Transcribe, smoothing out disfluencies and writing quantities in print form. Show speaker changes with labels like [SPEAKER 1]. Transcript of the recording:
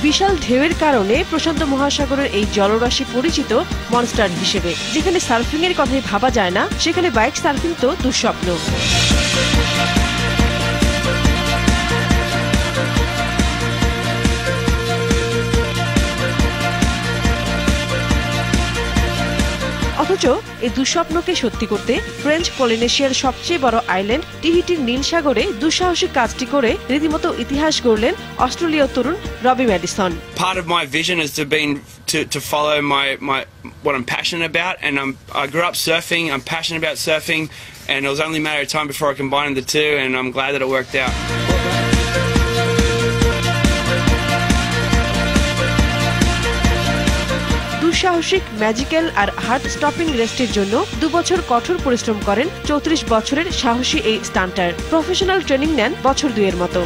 [SPEAKER 1] বিশাল ঢেউয়ের কারণে প্রশান্ত মহাসাগরের এই জলরাশি পরিচিত মনস্টার হিসেবে। যেখানে সার্ফিং এর কথাই ভাবা যায় না, সেখানে বাইক সার্ফিং তো দুঃস্বপ্ন। অথচ এই দুঃস্বপ্নকে সত্যি করতে ফ্রেঞ্চ পলিনেশিয়ার সবচেয়ে বড় আইল্যান্ড টিহিটির নীল সাগরে দুঃসাহসিক কাজটি করে রীতিমতো ইতিহাস গড়লেন অস্ট্রেলীয় তরুণ রবি Madison.
[SPEAKER 2] Part of my vision has been to follow my what I'm passionate about, and I grew up surfing. I'm passionate about surfing, and it was only a matter of time before I combined the two, and I'm glad that it worked out.
[SPEAKER 1] দুঃসাহসিক, magical আর heart stopping রেস্টের জন্য 2 বছর কঠোর পরিশ্রম করেন 34 বছরের সাহসী এই স্টান্টার। প্রফেশনাল ট্রেনিং নেন বছর 2 এর মতো।